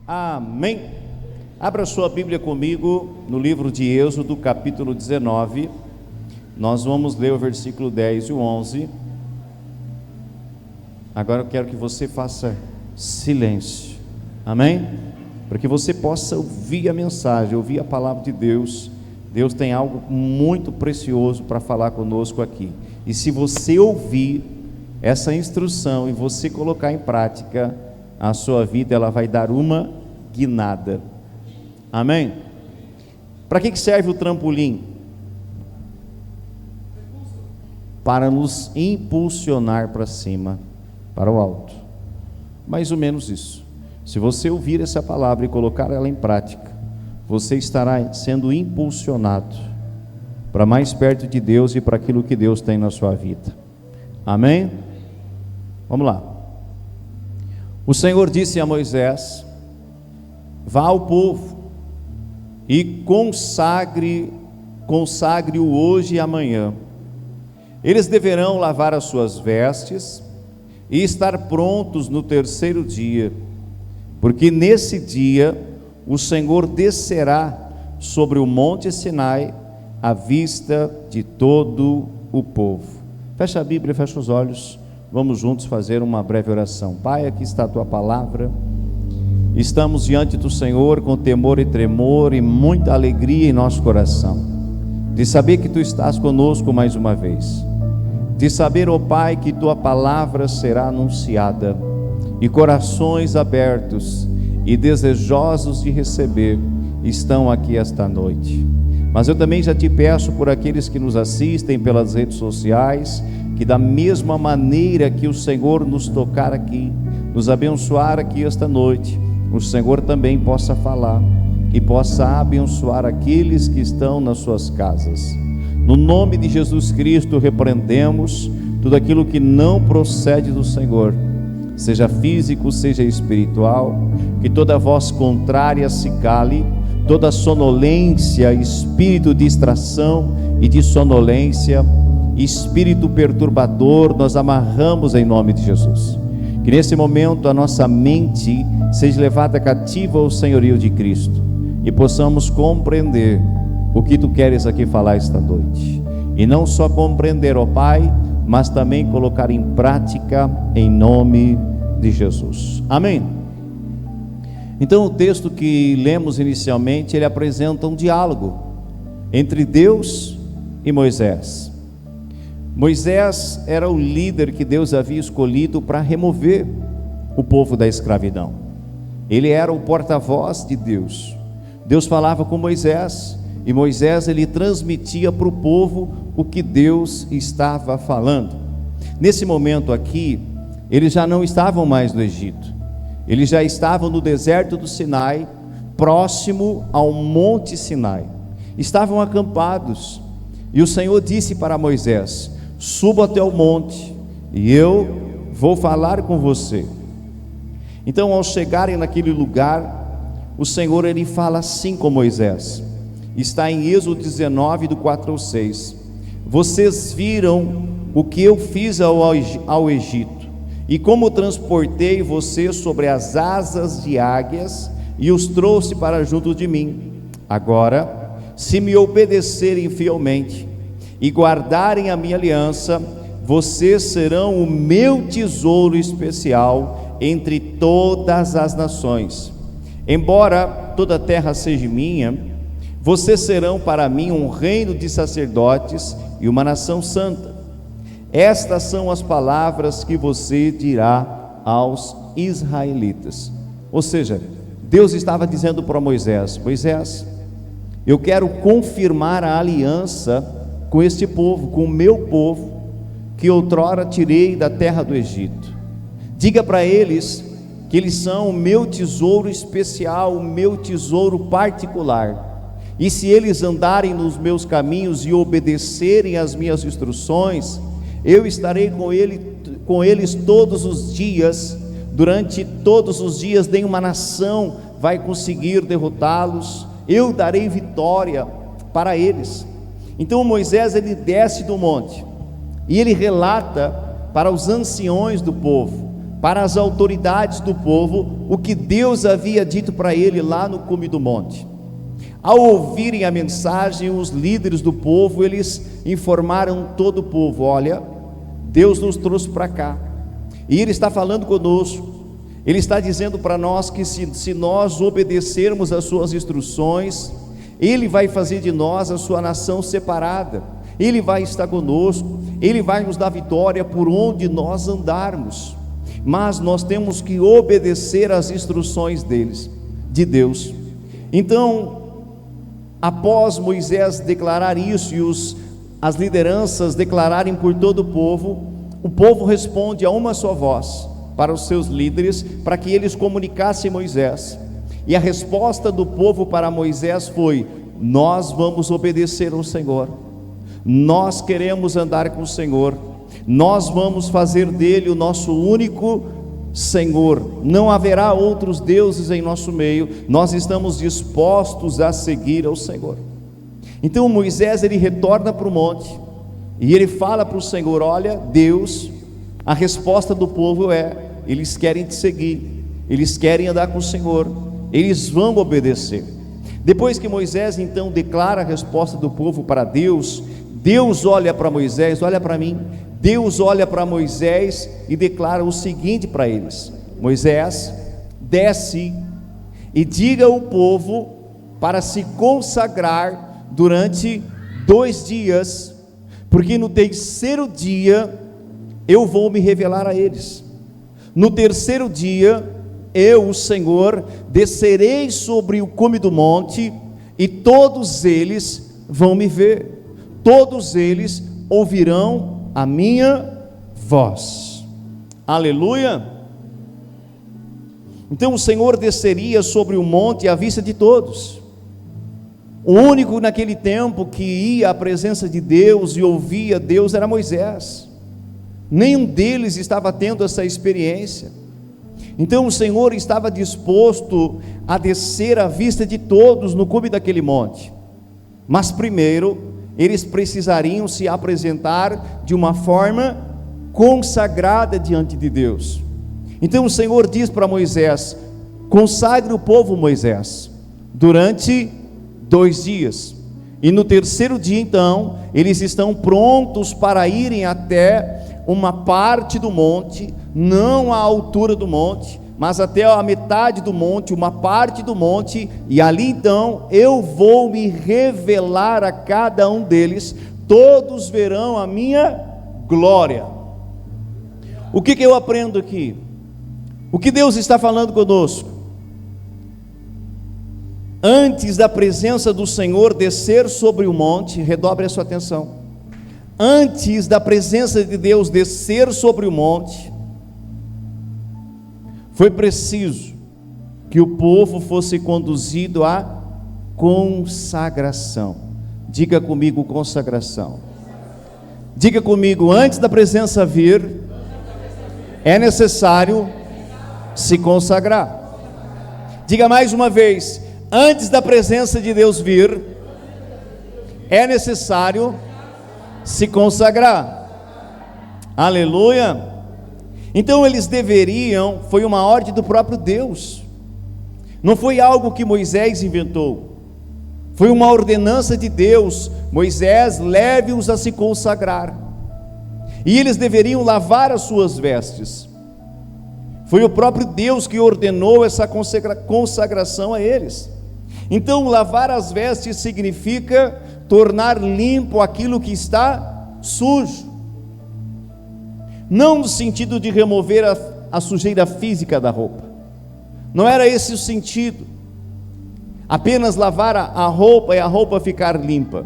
Amém. Abra sua Bíblia comigo no livro de Êxodo, capítulo 19. Nós vamos ler o versículo 10 e o 11. Agora eu quero que você faça silêncio. Amém? Para que você possa ouvir a mensagem, ouvir a palavra de Deus. Deus tem algo muito precioso para falar conosco aqui. E se você ouvir essa instrução e você colocar em prática, a sua vida ela vai dar uma guinada. Amém? Para que serve o trampolim? Para nos impulsionar para cima, para o alto. Mais ou menos isso. Se você ouvir essa palavra e colocar ela em prática, você estará sendo impulsionado para mais perto de Deus e para aquilo que Deus tem na sua vida. Amém? Vamos lá. O Senhor disse a Moisés: vá ao povo e consagre-o hoje e amanhã. Eles deverão lavar as suas vestes e estar prontos no terceiro dia, porque nesse dia o Senhor descerá sobre o monte Sinai à vista de todo o povo. Fecha a Bíblia, fecha os olhos. Vamos juntos fazer uma breve oração. Pai, aqui está a tua palavra. Estamos diante do Senhor com temor e tremor e muita alegria em nosso coração, de saber que tu estás conosco mais uma vez, de saber, ó Pai, que tua palavra será anunciada, e corações abertos e desejosos de receber estão aqui esta noite. Mas eu também já te peço por aqueles que nos assistem pelas redes sociais, que da mesma maneira que o Senhor nos tocar aqui, nos abençoar aqui esta noite, o Senhor também possa falar e possa abençoar aqueles que estão nas suas casas. No nome de Jesus Cristo repreendemos tudo aquilo que não procede do Senhor, seja físico, seja espiritual, que toda voz contrária se cale, toda sonolência, espírito de distração e de sonolência, espírito perturbador, nós amarramos em nome de Jesus. Que nesse momento a nossa mente seja levada cativa ao senhorio de Cristo e possamos compreender o que tu queres aqui falar esta noite, e não só compreender, ó Pai, mas também colocar em prática em nome de Jesus. Amém? Então o texto que lemos inicialmente, ele apresenta um diálogo entre Deus e Moisés. Moisés era o líder que Deus havia escolhido para remover o povo da escravidão. Ele era o porta-voz de Deus. Deus falava com Moisés, e Moisés ele transmitia para o povo o que Deus estava falando. Nesse momento aqui, eles já não estavam mais no Egito, eles já estavam no deserto do Sinai, próximo ao monte Sinai, estavam acampados, e o Senhor disse para Moisés: suba até o monte, e eu vou falar com você. Então, ao chegarem naquele lugar, o Senhor ele fala assim com Moisés. Está em Êxodo 19, do 4 ao 6. Vocês viram o que eu fiz ao Egito, e como transportei vocês sobre as asas de águias, e os trouxe para junto de mim. Agora, se me obedecerem fielmente, e guardarem a minha aliança, vocês serão o meu tesouro especial entre todas as nações. Embora toda a terra seja minha, vocês serão para mim um reino de sacerdotes e uma nação santa. Estas são as palavras que você dirá aos israelitas. Ou seja, Deus estava dizendo para Moisés: Moisés, eu quero confirmar a aliança com este povo, com o meu povo, que outrora tirei da terra do Egito. Diga para eles que eles são o meu tesouro especial, o meu tesouro particular, e se eles andarem nos meus caminhos e obedecerem às minhas instruções, eu estarei com eles todos os dias. Durante todos os dias nenhuma nação vai conseguir derrotá-los, eu darei vitória para eles. Então Moisés ele desce do monte, e ele relata para os anciões do povo, para as autoridades do povo o que Deus havia dito para ele lá no cume do monte. Ao ouvirem a mensagem, os líderes do povo, eles informaram todo o povo: olha, Deus nos trouxe para cá, e Ele está falando conosco. Ele está dizendo para nós que se nós obedecermos às suas instruções, Ele vai fazer de nós a sua nação separada, Ele vai estar conosco, Ele vai nos dar vitória por onde nós andarmos, mas nós temos que obedecer às instruções de Deus. Então, após Moisés declarar isso e as lideranças declararem por todo o povo responde a uma só voz para os seus líderes, para que eles comunicassem Moisés. E a resposta do povo para Moisés foi: nós vamos obedecer ao Senhor, nós queremos andar com o Senhor, nós vamos fazer dele o nosso único Senhor, não haverá outros deuses em nosso meio, nós estamos dispostos a seguir ao Senhor. Então Moisés, ele retorna para o monte, e ele fala para o Senhor: olha, Deus, a resposta do povo é: eles querem te seguir, eles querem andar com o Senhor, eles vão obedecer. Depois que Moisés então declara a resposta do povo para Deus, Deus olha para Moisés, olha para mim, Deus olha para Moisés e declara o seguinte para eles: Moisés, desce e diga ao povo para se consagrar durante 2 dias, porque no terceiro dia eu vou me revelar a eles. No terceiro dia, eu, o Senhor, descerei sobre o cume do monte, e todos eles vão me ver, todos eles ouvirão a minha voz. Aleluia! Então o Senhor desceria sobre o monte à vista de todos. O único naquele tempo que ia à presença de Deus e ouvia Deus era Moisés. Nenhum deles estava tendo essa experiência. Então o Senhor estava disposto a descer à vista de todos no cume daquele monte, mas primeiro eles precisariam se apresentar de uma forma consagrada diante de Deus. Então o Senhor diz para Moisés: consagre o povo, Moisés, durante 2 dias, e no terceiro dia então eles estão prontos para irem até uma parte do monte, não à altura do monte, mas até a metade do monte, uma parte do monte, e ali então eu vou me revelar a cada um deles, todos verão a minha glória. O que eu aprendo aqui? O que Deus está falando conosco? Antes da presença do Senhor descer sobre o monte, redobre a sua atenção. Antes da presença de Deus descer sobre o monte, foi preciso que o povo fosse conduzido à consagração. Diga comigo: consagração. Diga comigo: antes da presença vir, é necessário se consagrar. Diga mais uma vez: antes da presença de Deus vir, é necessário se consagrar. Aleluia. Então eles deveriam, foi uma ordem do próprio Deus, não foi algo que Moisés inventou, foi uma ordenança de Deus. Moisés, leve-os a se consagrar, e eles deveriam lavar as suas vestes. Foi o próprio Deus que ordenou essa consagração a eles. Então lavar as vestes significa tornar limpo aquilo que está sujo, não no sentido de remover a sujeira física da roupa, não era esse o sentido, apenas lavar a roupa e a roupa ficar limpa.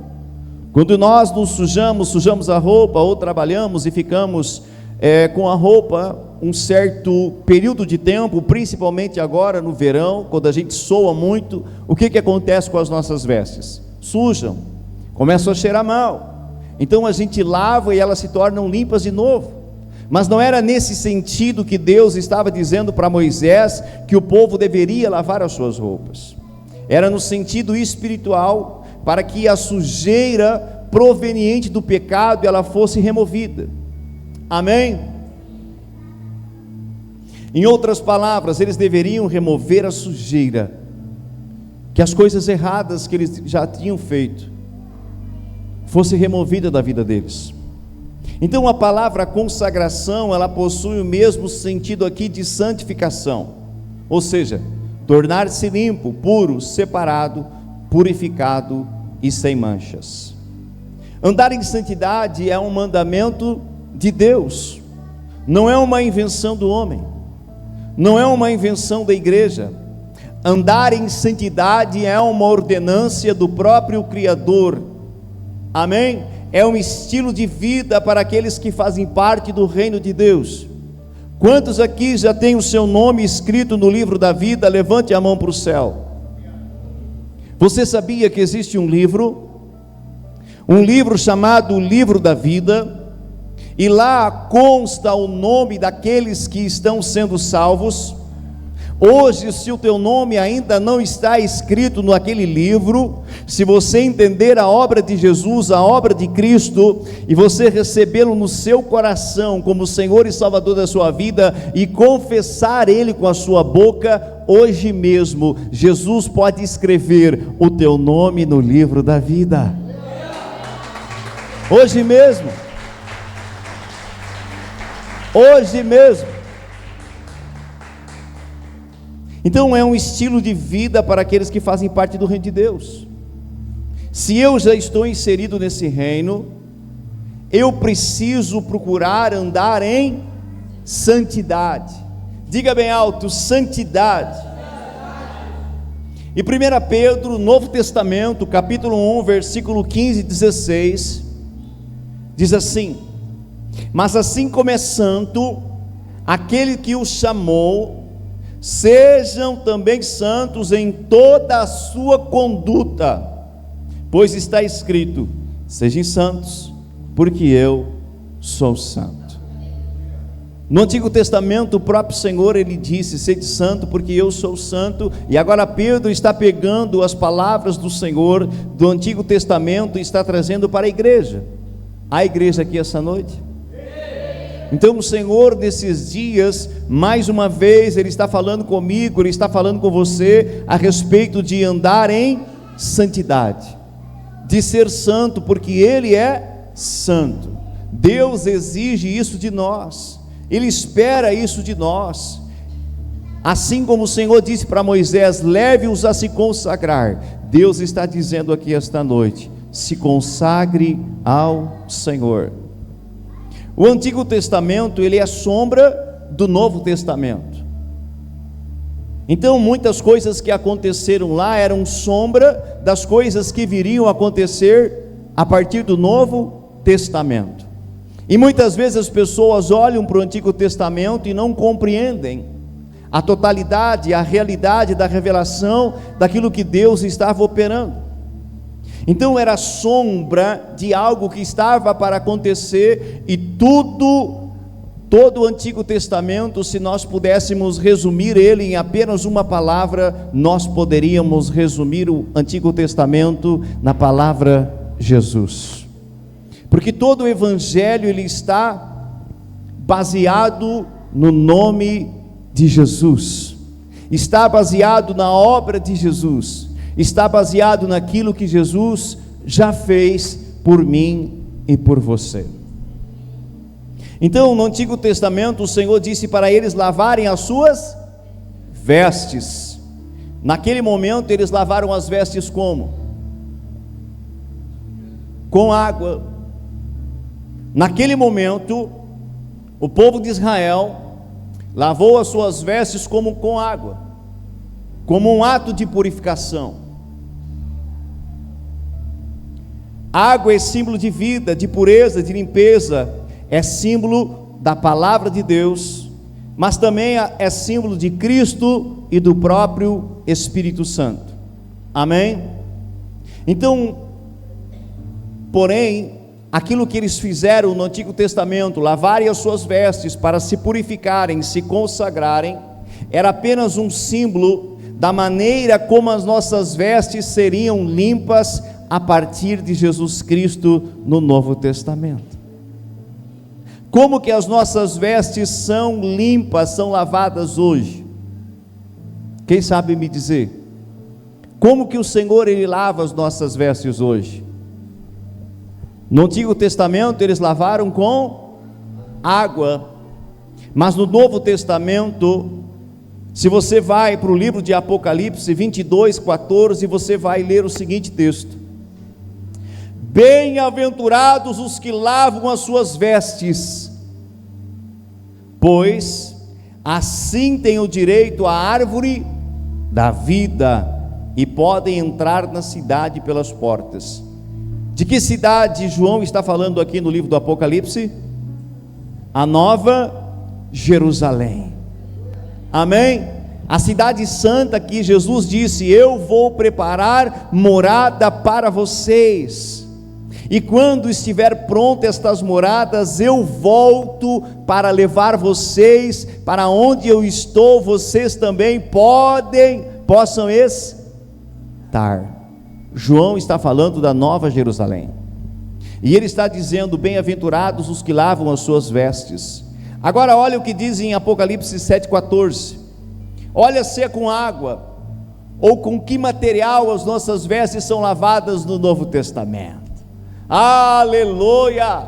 Quando nós nos sujamos a roupa, ou trabalhamos e ficamos com a roupa um certo período de tempo, principalmente agora no verão, quando a gente soa muito, o que acontece com as nossas vestes? Sujam, começam a cheirar mal. Então a gente lava e elas se tornam limpas de novo. Mas não era nesse sentido que Deus estava dizendo para Moisés que o povo deveria lavar as suas roupas. Era no sentido espiritual, para que a sujeira proveniente do pecado ela fosse removida. Amém? Em outras palavras, eles deveriam remover a sujeira, que as coisas erradas que eles já tinham feito fosse removida da vida deles. Então a palavra consagração, ela possui o mesmo sentido aqui de santificação, ou seja, tornar-se limpo, puro, separado, purificado e sem manchas. Andar em santidade é um mandamento de Deus, não é uma invenção do homem, não é uma invenção da igreja. Andar em santidade é uma ordenância do próprio Criador, amém? É um estilo de vida para aqueles que fazem parte do reino de Deus. Quantos aqui já têm o seu nome escrito no livro da vida? Levante a mão para o céu. Você sabia que existe um livro chamado Livro da Vida, e lá consta o nome daqueles que estão sendo salvos? Hoje, se o teu nome ainda não está escrito naquele livro, se você entender a obra de Jesus, a obra de Cristo, e você recebê-lo no seu coração como Senhor e Salvador da sua vida, e confessar Ele com a sua boca, hoje mesmo, Jesus pode escrever o teu nome no livro da vida. Hoje mesmo. Hoje mesmo. Então é um estilo de vida para aqueles que fazem parte do reino de Deus. Se eu já estou inserido nesse reino, eu preciso procurar andar em santidade. Diga bem alto: santidade. E 1 Pedro, Novo Testamento, capítulo 1, versículo 15 e 16, diz assim: mas assim como é santo aquele que o chamou, sejam também santos em toda a sua conduta, pois está escrito: sejam santos, porque eu sou santo. No Antigo Testamento, o próprio Senhor, Ele disse: sede santo, porque eu sou santo. E agora Pedro está pegando as palavras do Senhor do Antigo Testamento e está trazendo para a igreja. A igreja aqui essa noite. Então o Senhor, nesses dias, mais uma vez, Ele está falando comigo, Ele está falando com você, a respeito de andar em santidade, de ser santo, porque Ele é santo. Deus exige isso de nós, Ele espera isso de nós. Assim como o Senhor disse para Moisés: leve-os a se consagrar, Deus está dizendo aqui esta noite: se consagre ao Senhor. O Antigo Testamento, ele é sombra do Novo Testamento. Então muitas coisas que aconteceram lá eram sombra das coisas que viriam a acontecer a partir do Novo Testamento. E muitas vezes as pessoas olham para o Antigo Testamento e não compreendem a totalidade, a realidade da revelação daquilo que Deus estava operando. Então era sombra de algo que estava para acontecer, e todo o Antigo Testamento, se nós pudéssemos resumir ele em apenas uma palavra, nós poderíamos resumir o Antigo Testamento na palavra Jesus, porque todo o Evangelho ele está baseado no nome de Jesus, está baseado na obra de Jesus, está baseado naquilo que Jesus já fez por mim e por você. Então no Antigo Testamento o Senhor disse para eles lavarem as suas vestes. Naquele momento eles lavaram as vestes como? Com água. Naquele momento o povo de Israel lavou as suas vestes como com água, como um ato de purificação. Água é símbolo de vida, de pureza, de limpeza, é símbolo da palavra de Deus, mas também é símbolo de Cristo e do próprio Espírito Santo, amém? Então, porém, aquilo que eles fizeram no Antigo Testamento, lavarem as suas vestes para se purificarem, se consagrarem, era apenas um símbolo da maneira como as nossas vestes seriam limpas a partir de Jesus Cristo no Novo Testamento. Como que as nossas vestes são limpas, são lavadas hoje? Quem sabe me dizer? Como que o Senhor, Ele lava as nossas vestes hoje? No Antigo Testamento eles lavaram com água, mas no Novo Testamento, se você vai para o livro de Apocalipse 22:14, você vai ler o seguinte texto: bem-aventurados os que lavam as suas vestes, pois assim têm o direito à árvore da vida e podem entrar na cidade pelas portas. De que cidade João está falando aqui no livro do Apocalipse? A Nova Jerusalém. Amém? A cidade santa que Jesus disse: eu vou preparar morada para vocês, e quando estiver pronta estas moradas, eu volto para levar vocês para onde eu estou, vocês também possam estar. João está falando da Nova Jerusalém, e ele está dizendo: bem-aventurados os que lavam as suas vestes. Agora olha o que diz em Apocalipse 7,14: olha se é com água, ou com que material as nossas vestes são lavadas no Novo Testamento. Aleluia!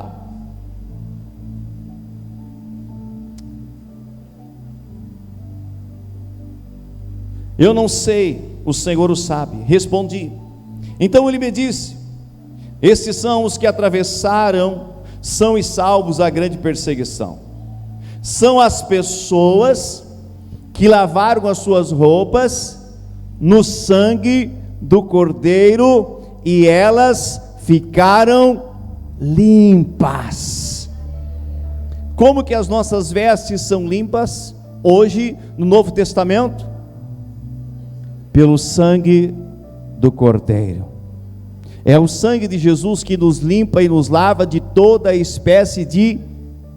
Eu não sei, o Senhor o sabe. Respondi. Então ele me disse: estes são os que atravessaram, são e salvos a grande perseguição. São as pessoas que lavaram as suas roupas no sangue do Cordeiro, e elas ficaram limpas. Como que as nossas vestes são limpas hoje no Novo Testamento? Pelo sangue do Cordeiro. É o sangue de Jesus que nos limpa e nos lava de toda espécie de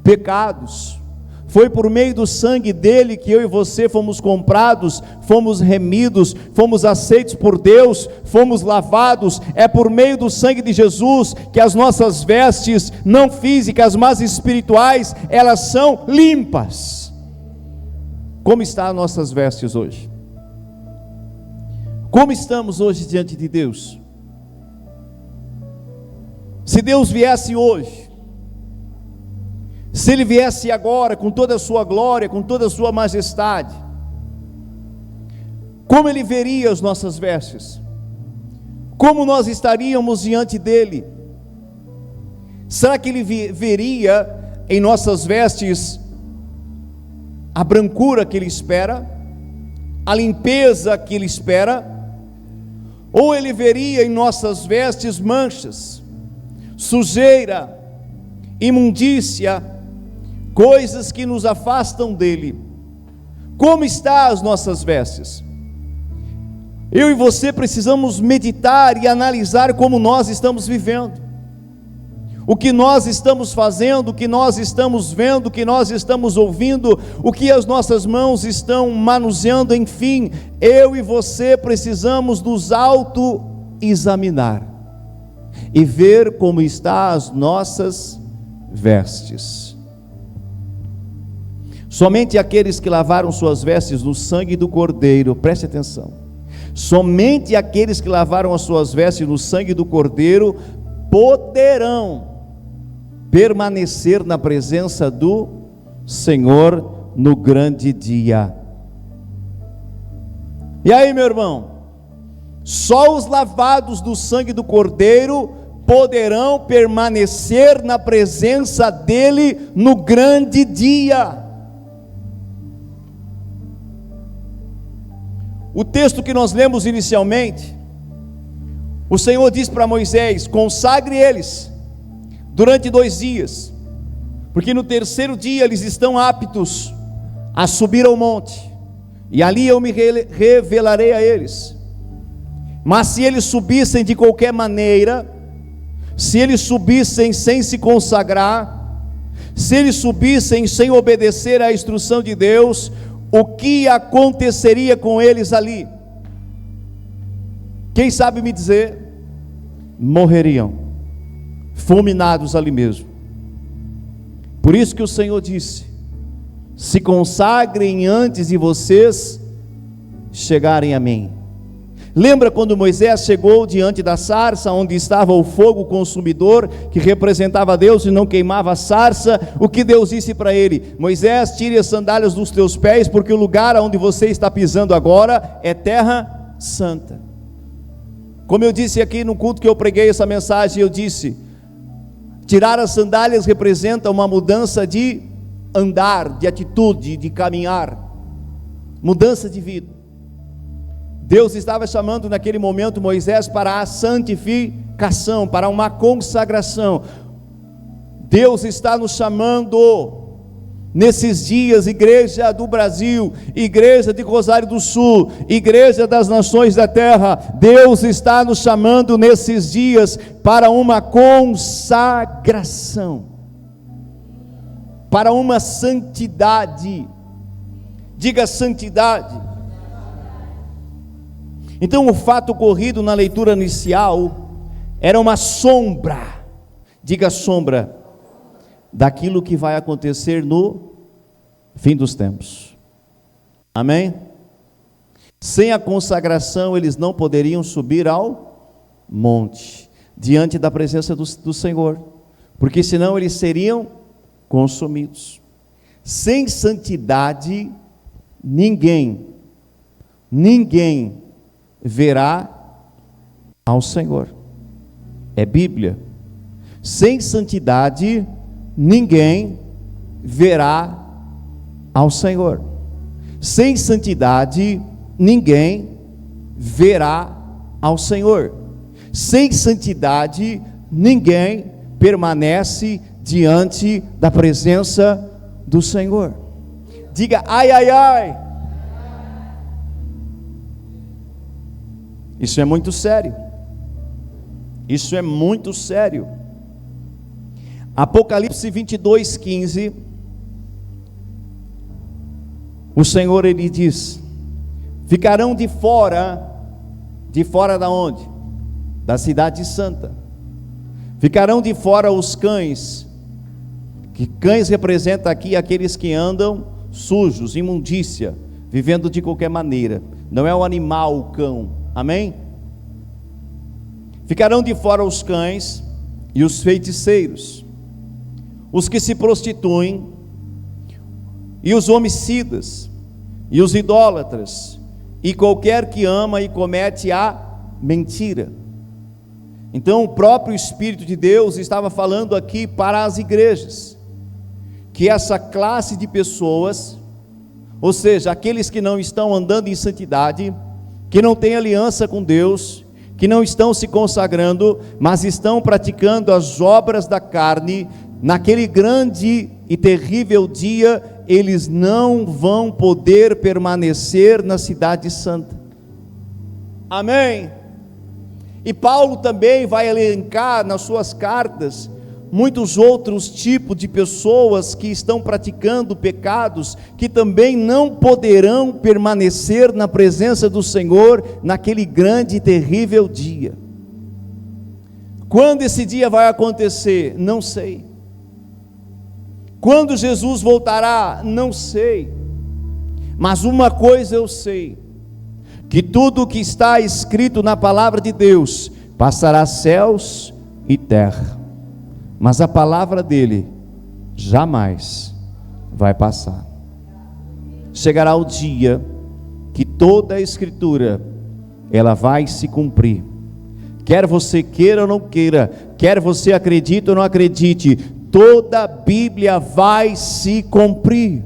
pecados. Foi por meio do sangue dele que eu e você fomos comprados, fomos remidos, fomos aceitos por Deus, fomos lavados. É por meio do sangue de Jesus que as nossas vestes, não físicas, mas espirituais, elas são limpas. Como estão as nossas vestes hoje? Como estamos hoje diante de Deus? Se Deus viesse hoje, se Ele viesse agora com toda a sua glória, com toda a sua majestade, como Ele veria as nossas vestes? Como nós estaríamos diante dEle? Será que Ele veria em nossas vestes a brancura que Ele espera, a limpeza que Ele espera? Ou Ele veria em nossas vestes manchas, sujeira, imundícia, coisas que nos afastam dele? Como estão as nossas vestes? Eu e você precisamos meditar e analisar como nós estamos vivendo, o que nós estamos fazendo, o que nós estamos vendo, o que nós estamos ouvindo, o que as nossas mãos estão manuseando. Enfim, eu e você precisamos nos auto-examinar e ver como estão as nossas vestes. Somente aqueles que lavaram suas vestes no sangue do Cordeiro, preste atenção, somente aqueles que lavaram as suas vestes no sangue do Cordeiro poderão permanecer na presença do Senhor no grande dia. E aí, meu irmão, só os lavados do sangue do Cordeiro poderão permanecer na presença dele no grande dia. O texto que nós lemos inicialmente, o Senhor diz para Moisés: consagre eles durante 2 dias, porque no terceiro dia eles estão aptos a subir ao monte, e ali eu me revelarei a eles. Mas se eles subissem de qualquer maneira, se eles subissem sem se consagrar, se eles subissem sem obedecer à instrução de Deus, o que aconteceria com eles ali? Quem sabe me dizer? Morreriam fulminados ali mesmo. Por isso que o Senhor disse: se consagrem antes de vocês chegarem a mim. Lembra quando Moisés chegou diante da sarça, onde estava o fogo consumidor, que representava Deus e não queimava a sarça? O que Deus disse para ele: Moisés, tire as sandálias dos teus pés, porque o lugar onde você está pisando agora é terra santa. Como eu disse aqui no culto que eu preguei essa mensagem, eu disse: tirar as sandálias representa uma mudança de andar, de atitude, de caminhar, mudança de vida. Deus estava chamando naquele momento Moisés para a santificação, para uma consagração. Deus está nos chamando nesses dias, igreja do Brasil, igreja de Rosário do Sul, igreja das nações da terra. Deus está nos chamando nesses dias para uma consagração, para uma santidade. Diga santidade. Então o fato ocorrido na leitura inicial era uma sombra, diga sombra, daquilo que vai acontecer no fim dos tempos. Amém? Sem a consagração eles não poderiam subir ao monte, diante da presença do Senhor, porque senão eles seriam consumidos. Sem santidade ninguém verá ao Senhor. É Bíblia. Sem santidade ninguém verá ao Senhor. Sem santidade ninguém verá ao Senhor. Sem santidade ninguém permanece diante da presença do Senhor. Diga ai, ai, ai. Isso é muito sério. Isso é muito sério. Apocalipse 22:15. O Senhor, Ele diz: ficarão de fora da onde? Da cidade santa. Ficarão de fora os cães, que cães representa aqui aqueles que andam sujos, imundícia, vivendo de qualquer maneira. Não é o animal, o cão. Amém? Ficarão de fora os cães e os feiticeiros, os que se prostituem, e os homicidas, e os idólatras, e qualquer que ama e comete a mentira. Então o próprio Espírito de Deus estava falando aqui para as igrejas, que essa classe de pessoas, ou seja, aqueles que não estão andando em santidade, que não têm aliança com Deus, que não estão se consagrando, mas estão praticando as obras da carne, naquele grande e terrível dia, eles não vão poder permanecer na cidade santa. Amém? E Paulo também vai elencar nas suas cartas muitos outros tipos de pessoas que estão praticando pecados, que também não poderão permanecer na presença do Senhor naquele grande e terrível dia. Quando esse dia vai acontecer? Não sei. Quando Jesus voltará? Não sei. Mas uma coisa eu sei, que tudo o que está escrito na palavra de Deus passará céus e terra, mas a palavra dele jamais vai passar. Chegará o dia que toda a escritura ela vai se cumprir, quer você queira ou não queira, quer você acredite ou não acredite, toda a Bíblia vai se cumprir.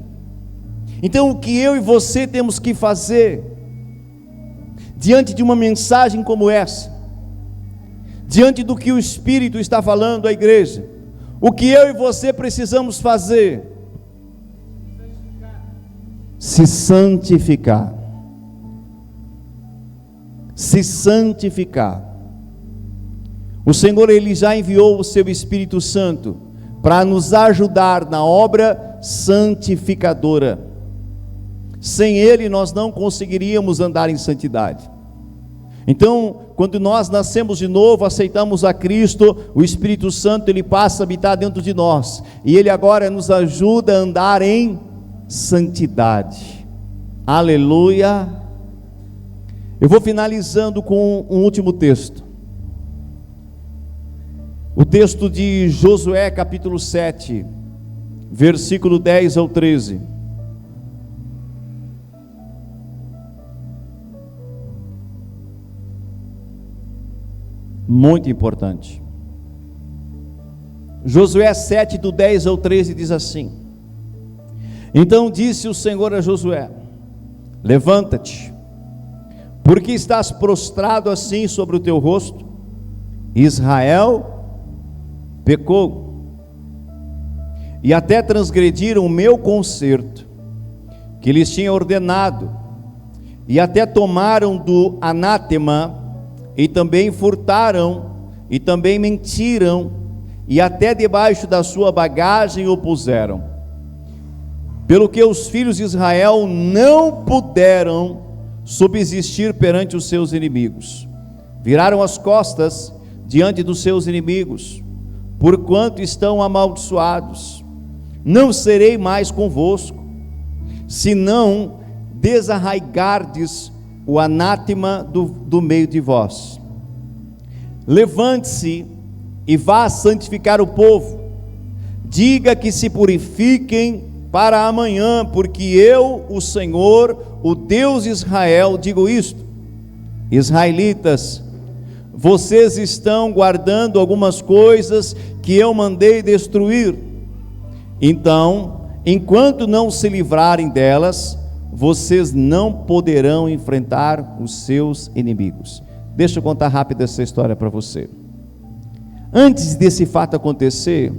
Então o que eu e você temos que fazer diante de uma mensagem como essa, diante do que o Espírito está falando à igreja, o que eu e você precisamos fazer? Se santificar. Se santificar. O Senhor, Ele já enviou o seu Espírito Santo para nos ajudar na obra santificadora. Sem Ele nós não conseguiríamos andar em santidade. Então, quando nós nascemos de novo, aceitamos a Cristo, o Espírito Santo, ele passa a habitar dentro de nós, e ele agora nos ajuda a andar em santidade. Aleluia. Eu vou finalizando com um último texto. O texto de Josué capítulo 7, versículo 10 ao 13. Muito importante. Josué 7, do 10 ao 13 diz assim: Então disse o Senhor a Josué: Levanta-te, porque estás prostrado assim sobre o teu rosto? Israel pecou, e até transgrediram o meu concerto, que lhes tinha ordenado, e até tomaram do anátema, e também furtaram, e também mentiram, e até debaixo da sua bagagem o puseram. Pelo que os filhos de Israel não puderam subsistir perante os seus inimigos, viraram as costas diante dos seus inimigos, porquanto estão amaldiçoados. Não serei mais convosco, se não desarraigardes o anátema do meio de vós. Levante-se e vá santificar o povo, diga que se purifiquem para amanhã, porque eu, o Senhor, o Deus de Israel, digo isto. Israelitas, vocês estão guardando algumas coisas que eu mandei destruir. Então, enquanto não se livrarem delas, vocês não poderão enfrentar os seus inimigos. Deixa eu contar rápido essa história para você. Antes desse fato acontecer,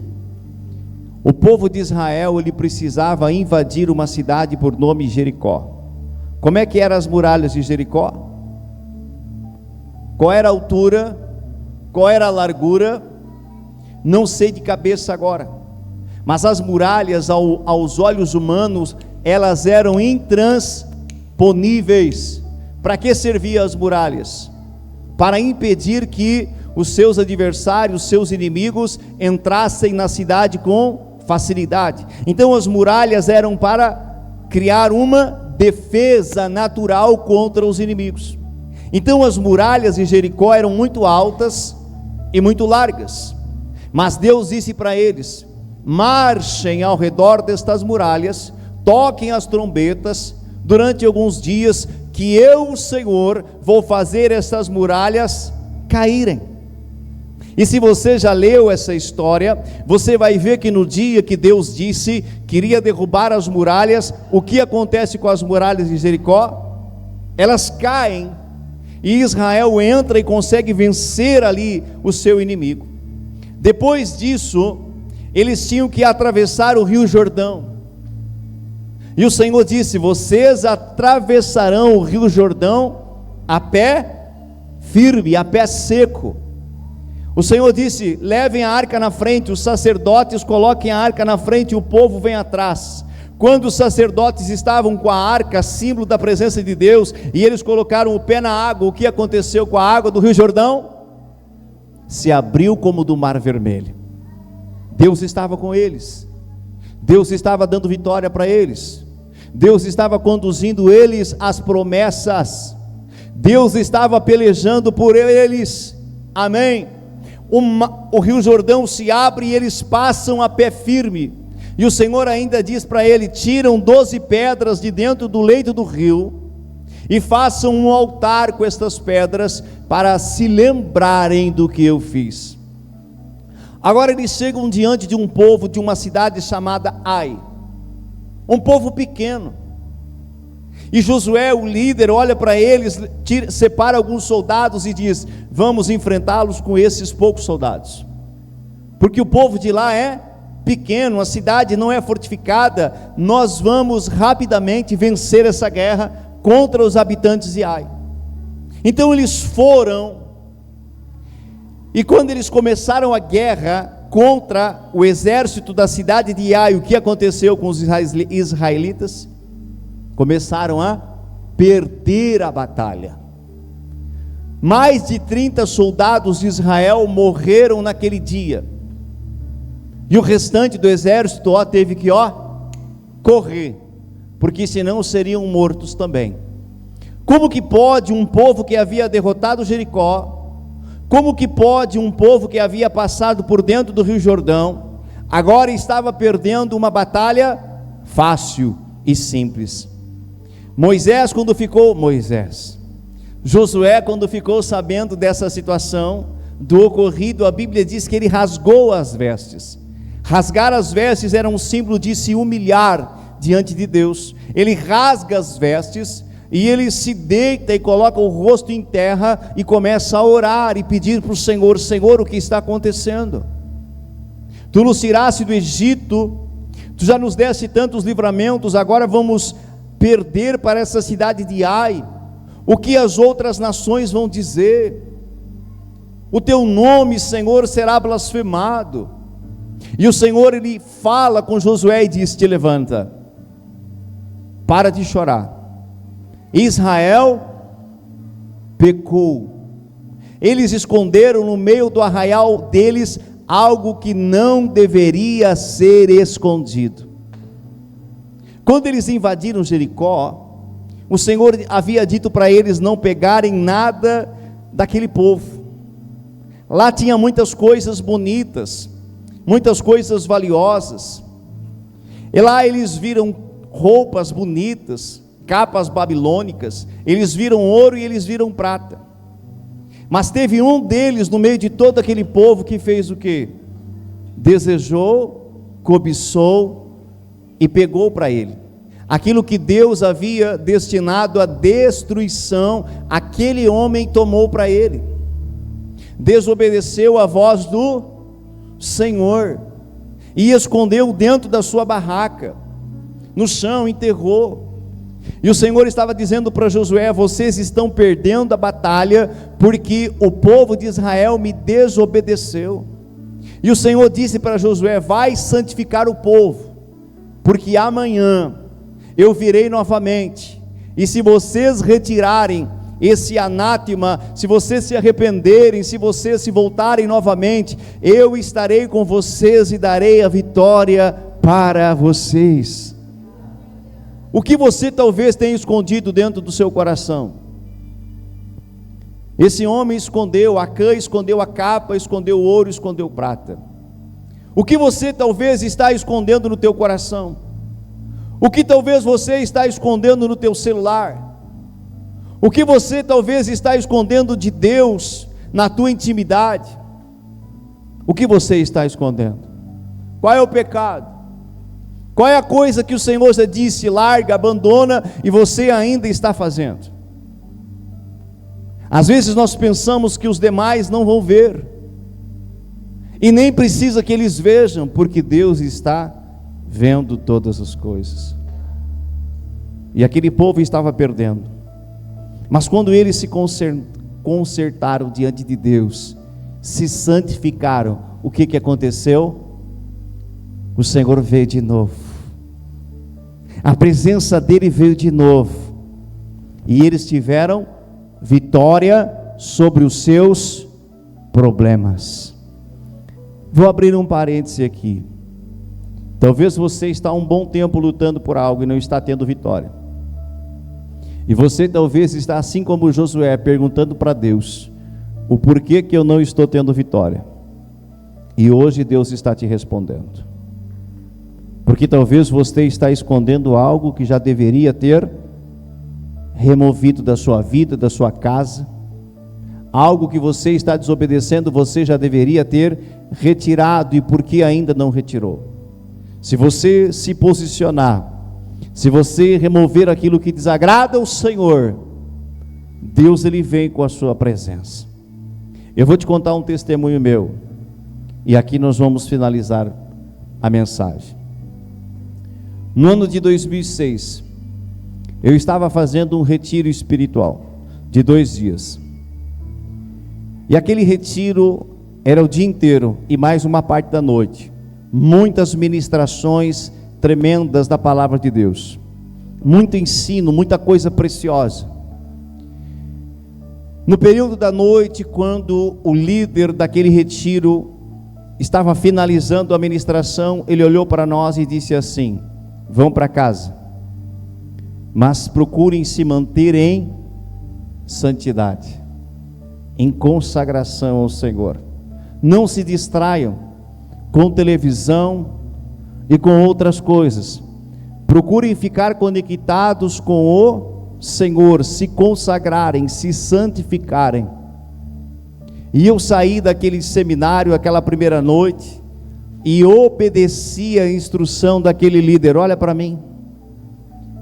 o povo de Israel, ele precisava invadir uma cidade por nome Jericó. Como é que eram as muralhas de Jericó? Qual era a altura? Qual era a largura? Não sei de cabeça agora, mas as muralhas aos olhos humanos, elas eram intransponíveis. Para que serviam as muralhas? Para impedir que os seus adversários, os seus inimigos entrassem na cidade com facilidade. Então as muralhas eram para criar uma defesa natural contra os inimigos. Então as muralhas de Jericó eram muito altas e muito largas, mas Deus disse para eles: marchem ao redor destas muralhas, toquem as trombetas durante alguns dias, que eu, o Senhor, vou fazer essas muralhas caírem. E se você já leu essa história, você vai ver que no dia que Deus disse que iria derrubar as muralhas, o que acontece com as muralhas de Jericó? Elas caem, e Israel entra e consegue vencer ali o seu inimigo. Depois disso, eles tinham que atravessar o rio Jordão, e o Senhor disse: vocês atravessarão o rio Jordão a pé firme, a pé seco. O Senhor disse: levem a arca na frente, os sacerdotes coloquem a arca na frente e o povo vem atrás. Quando os sacerdotes estavam com a arca, símbolo da presença de Deus, e eles colocaram o pé na água, o que aconteceu com a água do rio Jordão? Se abriu como do mar vermelho. Deus estava com eles, Deus estava dando vitória para eles, Deus estava conduzindo eles às promessas, Deus estava pelejando por eles, amém? O rio Jordão se abre e eles passam a pé firme, e o Senhor ainda diz para ele: tiram 12 pedras de dentro do leito do rio, e façam um altar com estas pedras, para se lembrarem do que eu fiz. Agora eles chegam diante de um povo, de uma cidade chamada Ai, um povo pequeno, e Josué, o líder, olha para eles, separa alguns soldados e diz: vamos enfrentá-los com esses poucos soldados, porque o povo de lá é pequeno, a cidade não é fortificada, nós vamos rapidamente vencer essa guerra contra os habitantes de Ai. Então eles foram, e quando eles começaram a guerra contra o exército da cidade de Ai, o que aconteceu com os israelitas? Começaram a perder a batalha. Mais de 30 soldados de Israel morreram naquele dia. E o restante do exército teve que correr, porque senão seriam mortos também. Como que pode um povo que havia derrotado Jericó, como que pode um povo que havia passado por dentro do Rio Jordão, agora estava perdendo uma batalha fácil e simples? Josué, quando ficou sabendo dessa situação, do ocorrido, a Bíblia diz que ele rasgou as vestes. Rasgar as vestes era um símbolo de se humilhar diante de Deus. Ele rasga as vestes e ele se deita e coloca o rosto em terra e começa a orar e pedir para o Senhor: Senhor, o que está acontecendo? Tu nos tiraste do Egito, tu já nos deste tantos livramentos, agora vamos perder para essa cidade de Ai. O que as outras nações vão dizer? O teu nome, Senhor, será blasfemado. E o Senhor, ele fala com Josué e diz: te levanta, para de chorar. Israel pecou. Eles esconderam no meio do arraial deles algo que não deveria ser escondido. Quando eles invadiram Jericó, o Senhor havia dito para eles não pegarem nada daquele povo. Lá tinha muitas coisas bonitas, muitas coisas valiosas. E lá eles viram roupas bonitas, capas babilônicas, eles viram ouro e eles viram prata. Mas teve um deles no meio de todo aquele povo que fez o quê? Desejou, cobiçou e pegou para ele aquilo que Deus havia destinado à destruição. Aquele homem tomou para ele, desobedeceu a voz do Senhor e escondeu dentro da sua barraca, no chão, enterrou. E o Senhor estava dizendo para Josué: vocês estão perdendo a batalha, porque o povo de Israel me desobedeceu. E o Senhor disse para Josué: vai santificar o povo, porque amanhã eu virei novamente, e se vocês retirarem esse anátema, se vocês se arrependerem, se vocês se voltarem novamente, eu estarei com vocês e darei a vitória para vocês. O que você talvez tenha escondido dentro do seu coração? Esse homem escondeu, Acã escondeu a capa, escondeu o ouro, escondeu prata. O que você talvez está escondendo no teu coração? O que talvez você está escondendo no teu celular? O que você talvez está escondendo de Deus na tua intimidade? O que você está escondendo? Qual é o pecado? Qual é a coisa que o Senhor já disse, larga, abandona, e você ainda está fazendo? Às vezes nós pensamos que os demais não vão ver, e nem precisa que eles vejam, porque Deus está vendo todas as coisas. E aquele povo estava perdendo, mas quando eles se consertaram diante de Deus, se santificaram, o que aconteceu? O Senhor veio de novo, a presença dele veio de novo, e eles tiveram vitória sobre os seus problemas. Vou abrir um parêntese aqui. Talvez você está há um bom tempo lutando por algo e não está tendo vitória, e você talvez está assim como Josué, perguntando para Deus: o porquê que eu não estou tendo vitória? E hoje Deus está te respondendo, porque talvez você está escondendo algo que já deveria ter removido da sua vida, da sua casa. Algo que você está desobedecendo, você já deveria ter retirado, e por que ainda não retirou? Se você se posicionar, se você remover aquilo que desagrada ao Senhor, Deus ele vem com a sua presença. Eu vou te contar um testemunho meu, e aqui nós vamos finalizar a mensagem. No ano de 2006, eu estava fazendo um retiro espiritual de 2 dias, e aquele retiro era o dia inteiro e mais uma parte da noite. Muitas ministrações tremendas da palavra de Deus, muito ensino, muita coisa preciosa. No período da noite, quando o líder daquele retiro estava finalizando a ministração, ele olhou para nós e disse assim: vão para casa, mas procurem se manter em santidade, em consagração ao Senhor. Não se distraiam com televisão e com outras coisas. Procurem ficar conectados com o Senhor, se consagrarem, se santificarem. E eu saí daquele seminário, aquela primeira noite, e obedeci a instrução daquele líder. Olha para mim.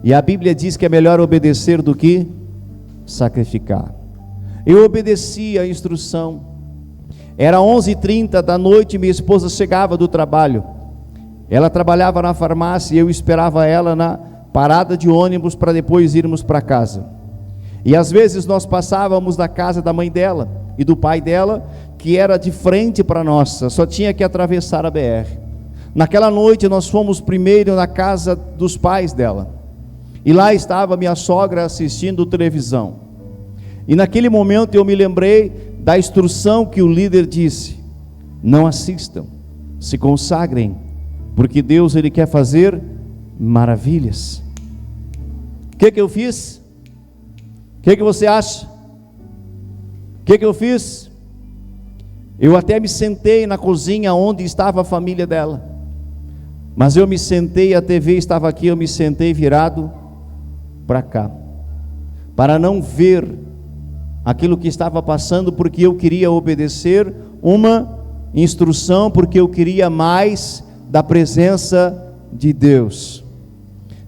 E a Bíblia diz que é melhor obedecer do que sacrificar. Eu obedeci a instrução. Era 11h30 da noite, minha esposa chegava do trabalho. Ela trabalhava na farmácia e eu esperava ela na parada de ônibus para depois irmos para casa. E às vezes nós passávamos da casa da mãe dela e do pai dela, que era de frente para a nossa, só tinha que atravessar a BR. Naquela noite nós fomos primeiro na casa dos pais dela, e lá estava minha sogra assistindo televisão. E naquele momento eu me lembrei da instrução que o líder disse: não assistam, se consagrem, porque Deus, Ele quer fazer maravilhas. O que eu fiz? O que você acha? O que eu fiz? Eu até me sentei na cozinha onde estava a família dela, mas eu me sentei, a TV estava aqui, eu me sentei virado para cá, para não ver aquilo que estava passando, porque eu queria obedecer uma instrução, porque eu queria mais da presença de Deus.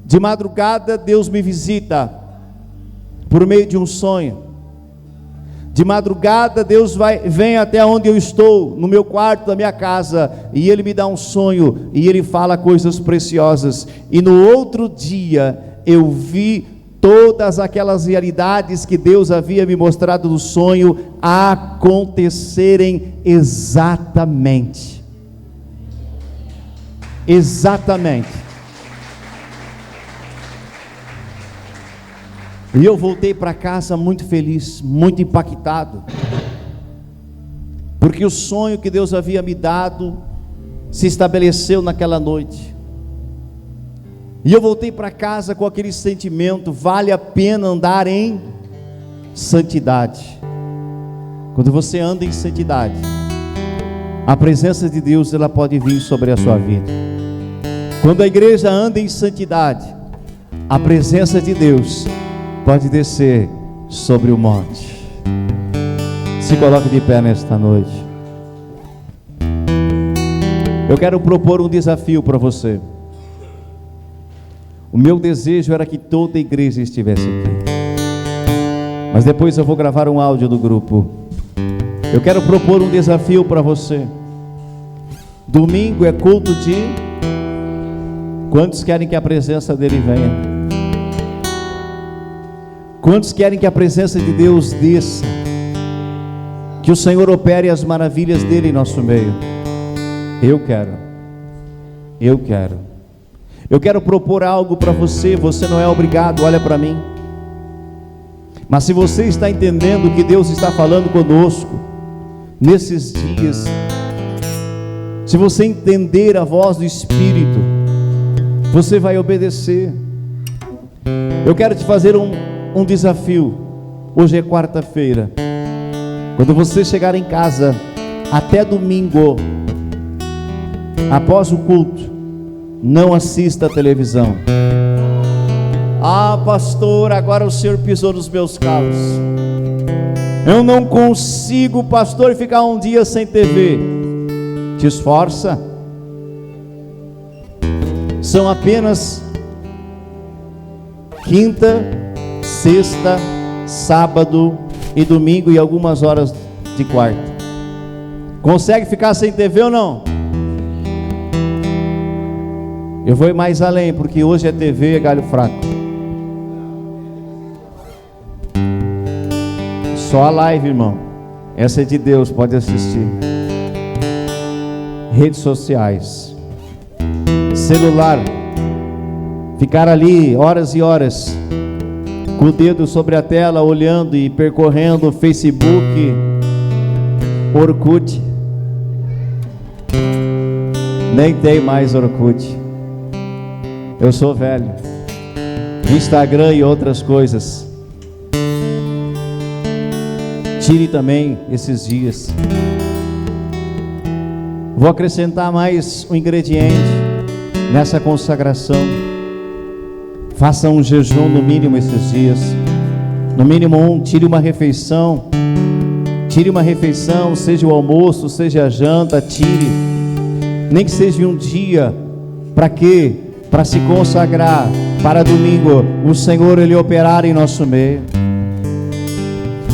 De madrugada Deus me visita por meio de um sonho. De madrugada Deus vem até onde eu estou, no meu quarto da minha casa, e Ele me dá um sonho, e Ele fala coisas preciosas. E no outro dia eu vi todas aquelas realidades que Deus havia me mostrado no sonho acontecerem exatamente. E eu voltei para casa muito feliz, muito impactado, porque o sonho que Deus havia me dado se estabeleceu naquela noite. E eu voltei para casa com aquele sentimento: vale a pena andar em santidade. Quando você anda em santidade, a presença de Deus, ela pode vir sobre a sua vida. Quando a igreja anda em santidade, a presença de Deus pode descer sobre o monte. Se coloque de pé nesta noite. Eu quero propor um desafio para você. O meu desejo era que toda a igreja estivesse aqui, mas depois eu vou gravar um áudio do grupo. Eu quero propor um desafio para você. Domingo é culto de... Quantos querem que a presença dele venha? Quantos querem que a presença de Deus desça? Que o Senhor opere as maravilhas dele em nosso meio? Eu quero. Eu quero propor algo para você. Você não é obrigado, olha para mim. Mas se você está entendendo que Deus está falando conosco nesses dias, se você entender a voz do Espírito, você vai obedecer. Eu quero te fazer um desafio. Hoje é quarta-feira. Quando você chegar em casa, até domingo, após o culto, não assista a televisão. Ah, pastor, agora o senhor pisou nos meus calos. Eu não consigo, pastor, ficar um dia sem TV. Te esforça. São apenas quinta, sexta, sábado e domingo e algumas horas de quarta. Consegue ficar sem TV ou não? Eu vou ir mais além, porque hoje é TV, é galho fraco. Só a live, irmão. Essa é de Deus, pode assistir. Redes sociais, celular, ficar ali horas e horas com o dedo sobre a tela, olhando e percorrendo o Facebook, Orkut. Nem tem mais Orkut. Eu sou velho. Instagram e outras coisas. Tire também esses dias. Vou acrescentar mais um ingrediente nessa consagração. Faça um jejum no mínimo esses dias. No mínimo tire uma refeição. Tire uma refeição, seja o almoço, seja a janta, tire. Nem que seja um dia. Para quê? Para se consagrar. Para domingo o Senhor Ele operar em nosso meio.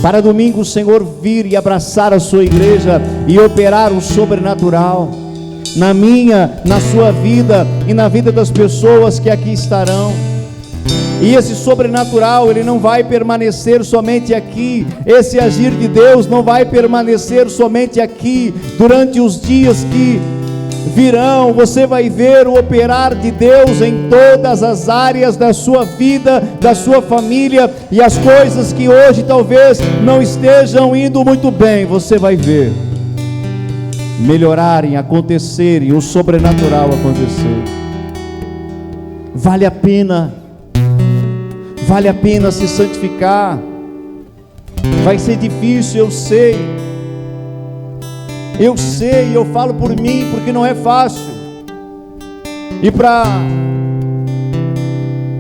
Para domingo o Senhor vir e abraçar a sua igreja e operar o sobrenatural na minha, na sua vida e na vida das pessoas que aqui estarão. E esse sobrenatural, ele não vai permanecer somente aqui. Esse agir de Deus não vai permanecer somente aqui. Durante os dias que virão, você vai ver o operar de Deus em todas as áreas da sua vida, da sua família, e as coisas que hoje talvez não estejam indo muito bem, você vai ver melhorarem, acontecerem, o sobrenatural acontecer. Vale a pena se santificar. Vai ser difícil, eu sei, eu falo por mim, porque não é fácil. E para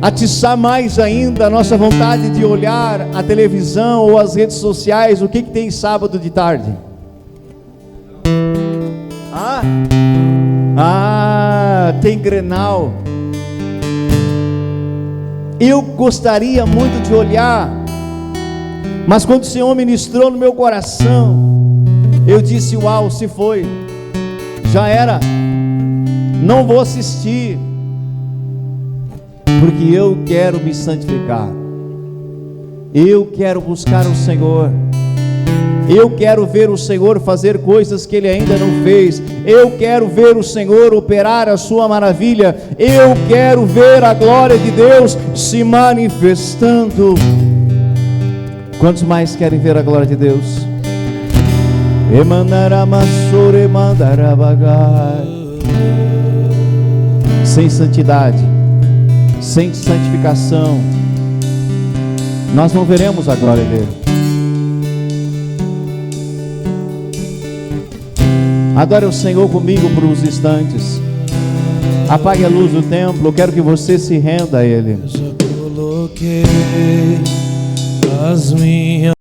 atiçar mais ainda a nossa vontade de olhar a televisão ou as redes sociais, o que tem sábado de tarde? Tem Grenal. Eu gostaria muito de olhar, mas quando o Senhor ministrou no meu coração, eu disse: uau, se foi, já era, não vou assistir, porque eu quero me santificar, eu quero buscar o Senhor, eu quero ver o Senhor fazer coisas que Ele ainda não fez, eu quero ver o Senhor operar a sua maravilha, eu quero ver a glória de Deus se manifestando. Quantos mais querem ver a glória de Deus? Sem santidade, sem santificação, nós não veremos a glória dele. Adore o Senhor comigo por uns instantes. Apague a luz do templo. Eu quero que você se renda a Ele. Eu já coloquei as minhas